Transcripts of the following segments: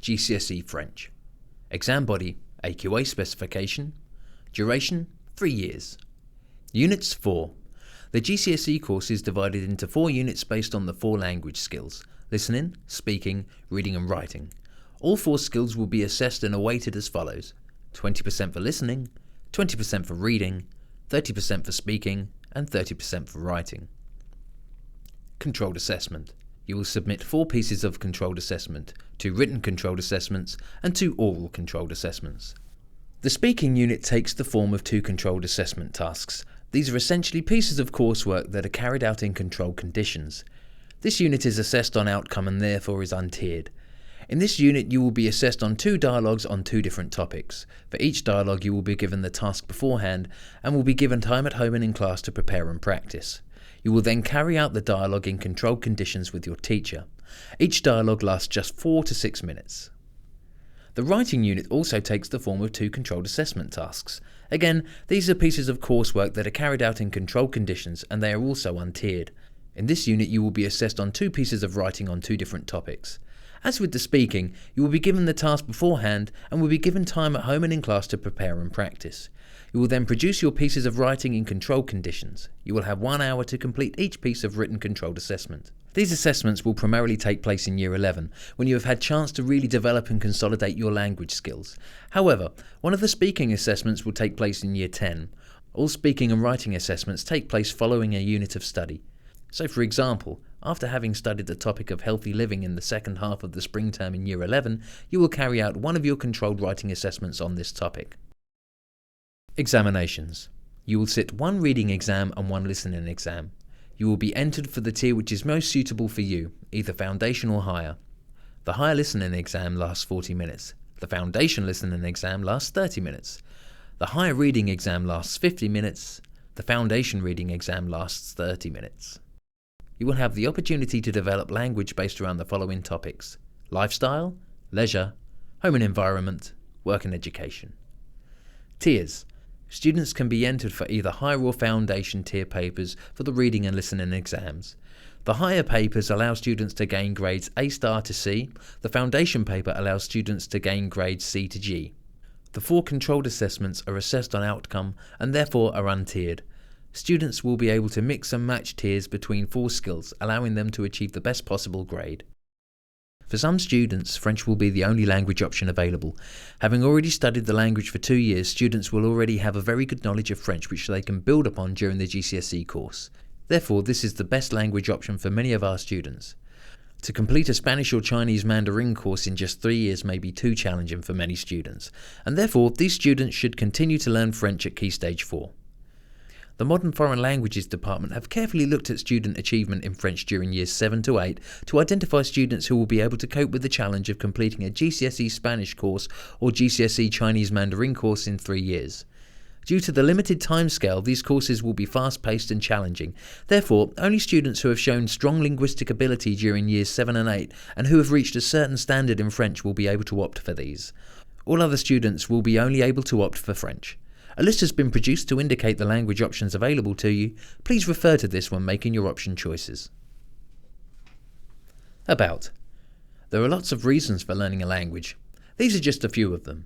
GCSE French. Exam body, AQA specification. Duration, 3 years. Units 4. The GCSE course is divided into 4 units based on the 4 language skills: listening, speaking, reading and writing. All 4 skills will be assessed and awarded as follows: 20% for listening, 20% for reading, 30% for speaking, and 30% for writing. Controlled assessment. You will submit 4 pieces of controlled assessment, 2 written controlled assessments, and 2 oral controlled assessments. The speaking unit takes the form of 2 controlled assessment tasks. These are essentially pieces of coursework that are carried out in controlled conditions. This unit is assessed on outcome and therefore is untiered. In this unit, you will be assessed on 2 dialogues on 2 different topics. For each dialogue, you will be given the task beforehand and will be given time at home and in class to prepare and practice. You will then carry out the dialogue in controlled conditions with your teacher. Each dialogue lasts just 4 to 6 minutes. The writing unit also takes the form of 2 controlled assessment tasks. Again, these are pieces of coursework that are carried out in controlled conditions and they are also untiered. In this unit, you will be assessed on 2 pieces of writing on 2 different topics. As with the speaking, you will be given the task beforehand and will be given time at home and in class to prepare and practice. You will then produce your pieces of writing in controlled conditions. You will have 1 hour to complete each piece of written controlled assessment. These assessments will primarily take place in Year 11, when you have had chance to really develop and consolidate your language skills. However, one of the speaking assessments will take place in Year 10. All speaking and writing assessments take place following a unit of study. So for example, after having studied the topic of healthy living in the second half of the spring term in Year 11, you will carry out one of your controlled writing assessments on this topic. Examinations. You will sit 1 reading exam and 1 listening exam. You will be entered for the tier which is most suitable for you, either foundation or higher. The higher listening exam lasts 40 minutes. The foundation listening exam lasts 30 minutes. The higher reading exam lasts 50 minutes. The foundation reading exam lasts 30 minutes. You will have the opportunity to develop language based around the following topics: lifestyle, leisure, home and environment, work and education. Tiers. Students can be entered for either higher or foundation tier papers for the reading and listening exams. The higher papers allow students to gain grades A* to C. The foundation paper allows students to gain grades C to G. The 4 controlled assessments are assessed on outcome and therefore are untiered. Students will be able to mix and match tiers between 4 skills, allowing them to achieve the best possible grade. For some students, French will be the only language option available. Having already studied the language for 2 years, students will already have a very good knowledge of French which they can build upon during the GCSE course. Therefore, this is the best language option for many of our students. To complete a Spanish or Chinese Mandarin course in just 3 years may be too challenging for many students, and therefore these students should continue to learn French at Key Stage 4. The Modern Foreign Languages Department have carefully looked at student achievement in French during years 7 to 8 to identify students who will be able to cope with the challenge of completing a GCSE Spanish course or GCSE Chinese Mandarin course in 3 years. Due to the limited timescale, these courses will be fast-paced and challenging. Therefore, only students who have shown strong linguistic ability during years 7 and 8 and who have reached a certain standard in French will be able to opt for these. All other students will be only able to opt for French. A list has been produced to indicate the language options available to you. Please refer to this when making your option choices. About. There are lots of reasons for learning a language. These are just a few of them.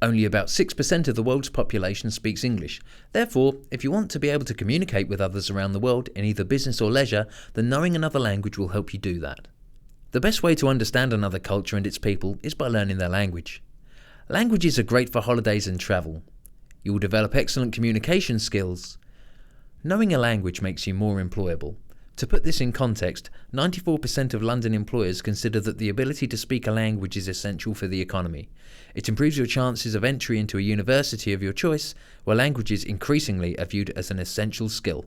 Only about 6% of the world's population speaks English. Therefore, if you want to be able to communicate with others around the world in either business or leisure, then knowing another language will help you do that. The best way to understand another culture and its people is by learning their language. Languages are great for holidays and travel. You will develop excellent communication skills. Knowing a language makes you more employable. To put this in context, 94% of London employers consider that the ability to speak a language is essential for the economy. It improves your chances of entry into a university of your choice, where languages increasingly are viewed as an essential skill.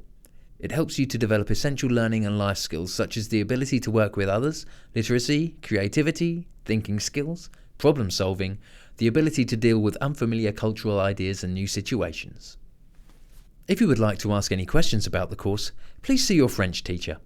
It helps you to develop essential learning and life skills such as the ability to work with others, literacy, creativity, thinking skills, problem solving, the ability to deal with unfamiliar cultural ideas and new situations. If you would like to ask any questions about the course, please see your French teacher.